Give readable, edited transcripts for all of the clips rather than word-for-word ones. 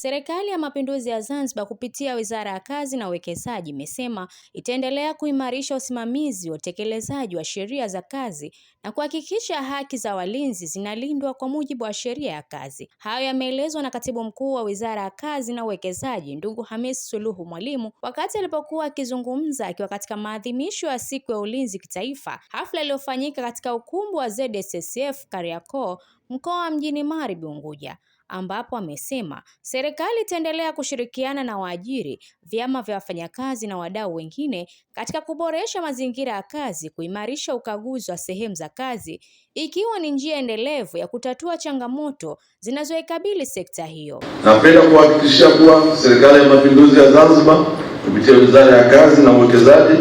Serikali ya Mapinduzi ya Zanzibar kupitia Wizara ya Kazi na Uwekezaji imesema itaendelea kuimarisha usimamizi wa utekelezaji wa sheria za kazi na kuhakikisha haki za walinzi zinalindwa kwa mujibu wa sheria ya kazi. Hayo yameelezwa na Katibu Mkuu wa Wizara ya Kazi na Uwekezaji, ndugu Hamis Suluhu Mwalimu, wakati alipokuwa akizungumza akiwa katika maadhimisho ya Siku ya Ulinzi Kitaifa, hafla iliyofanyika katika ukumbi wa ZSSF Kariakoo, mkoa mjini Magharibi Unguja, ambapo amesema serikali itaendelea kushirikiana na waajiri, vyama vya wafanyakazi na wadau wengine katika kuboresha mazingira ya kazi, kuimarisha ukaguzi wa sehemu za kazi, ikiwa ni njia endelevu ya kutatua changamoto zinazoikabili sekta hiyo. Napenda kuhakikishia kuwa Serikali ya Mapinduzi ya Zanzibar kupitia Wizara ya Kazi na Uwekezaji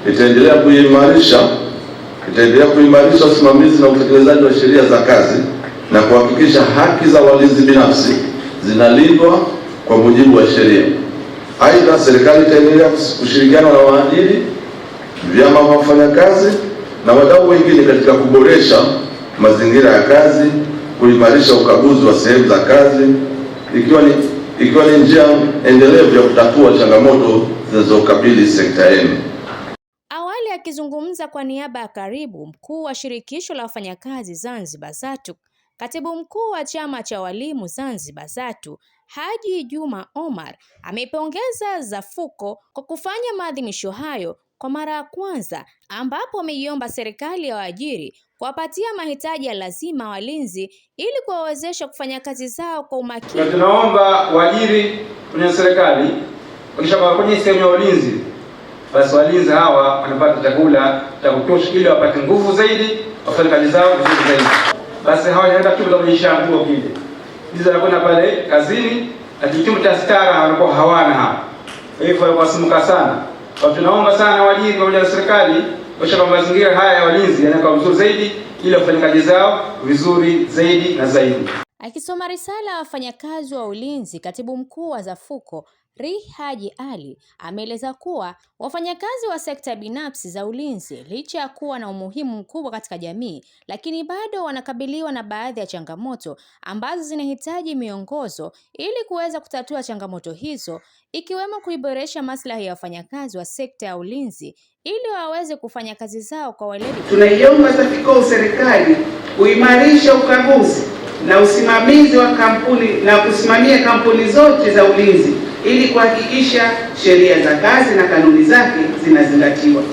itaendelea kuimarisha usimamizi na utekelezaji wa sheria za kazi na kuhakikisha haki za walinzi binafsi zinalindwa kwa mujibu wa sheria. Aidha, serikali itaendelea kushirikiana na waajiri, vyama vya wafanyakazi na wadau wengine katika kuboresha mazingira ya kazi, kuimarisha ukaguzi wa sehemu za kazi, ikiwa ni njia endelevu ya kutatua changamoto zinazokabili sekta yenu. Awali akizungumza kwa niaba ya katibu mkuu wa Shirikisho la Wafanyakazi Zanzibar ZATU, Katibu Mkuu wa Chama cha Walimu Zanzibar ZATU, Haji Juma Omar, ameipongeza ZAFUCO kwa kufanya maadhimisho hayo kwa mara ya kwanza, ambapo ameiomba serikali ya waajiri kuwapatia mahitaji ya lazima walinzi ili kuwawezesha kufanya kazi zao kwa umakini. Tunaomba waajiri kwenye serikali wakisha kwenye sehemu ya ulinzi, basi walinzi hawa wanapata chakula cha kutosha ili wapate nguvu zaidi, wafanye kazi zao vizuri zaidi. Basi hawajaenda tu za mjishambuo kile. Hizo wanakwenda pale kazini na kichumba cha stara wanakuwa hawana hapa. Hivyo wanasumuka sana. Kwa tunaomba sana waajiri pamoja na serikali kuhakikisha mazingira haya ya walinzi yanakuwa vizuri zaidi ili wafanye kazi zao vizuri zaidi na zaidi. Akisoma risala ya wafanyakazi wa ulinzi, Katibu Mkuu wa ZAFUCO Haji Ali ameeleza kuwa wafanyakazi wa sekta binafsi za ulinzi, licha ya kuwa na umuhimu mkubwa katika jamii, lakini bado wanakabiliwa na baadhi ya changamoto ambazo zinahitaji miongozo ili kuweza kutatua changamoto hizo, ikiwemo kuiboresha maslahi ya wafanyakazi wa sekta ya ulinzi ili waweze kufanya kazi zao kwa weledi. Tunaiomba ZAFUCO serikali kuimarisha ukaguzi na usimamizi wa kampuni na kusimamia kampuni zote za ulinzi ili kuhakikisha sheria za kazi na kanuni zake zinazingatiwa.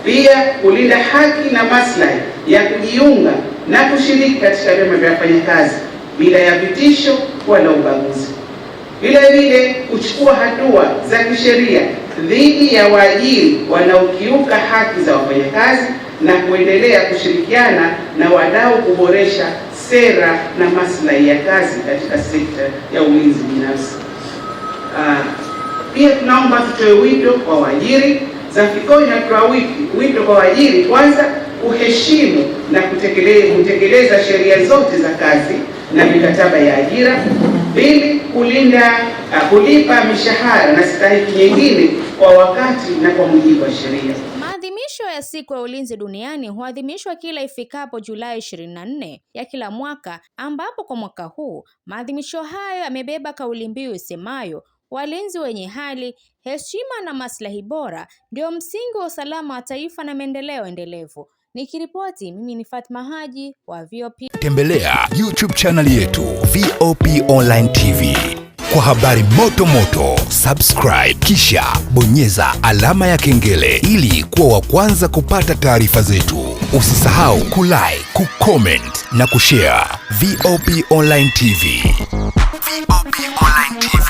Pia kulinda haki na maslahi ya kujiunga na kushiriki katika vyama vya wafanyakazi bila ya vitisho wala ubaguzi. Vile vile kuchukua hatua za kisheria dhidi ya waajiri wanaokiuka haki za wafanyakazi na kuendelea kushirikiana na wadau kuboresha sera na maslahi ya kazi katika sekta ya ulinzi binafsi. Pia tunaomba tutoe wito kwa waajiri. ZAFUCO inatoa wito kwa waajiri, kwanza kuheshimu na kutekeleza sheria zote za kazi na mikataba ya ajira. Pili, kulipa mishahara na stahiki nyingine kwa wakati na kwa mujibu wa sheria. Maadhimisho ya Siku ya Ulinzi Duniani huadhimishwa kila ifikapo Julai 24 ya kila mwaka, ambapo kwa mwaka huu maadhimisho hayo yamebeba kauli mbiu isemayo walinzi wenye hali, heshima na maslahi bora ndio msingi wa usalama wa taifa na maendeleo endelevu. Nikiripoti, mimi ni Fatma Haji wa VOP. Tembelea YouTube channel yetu VOP Online TV kwa habari moto, subscribe kisha bonyeza alama ya kengele ili kuwa wa kwanza kupata taarifa zetu. Usisahau kulike, kucomment na kushare. VOP Online TV. VOP Online TV.